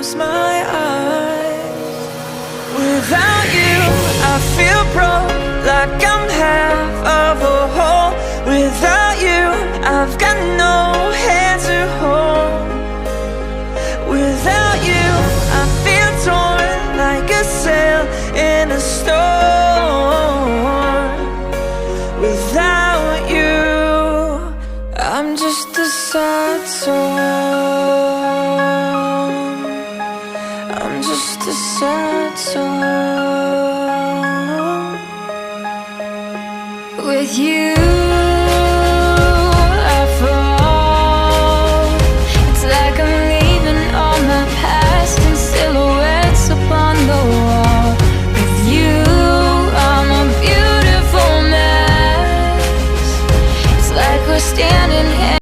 close my eyes. Without you, I feel broke, like I'm half of a whole. Without you, I've got no hand to hold. Without you, I feel torn, like a sail in a storm. Without you, I'm just a sad song. I'm just a sad song. With you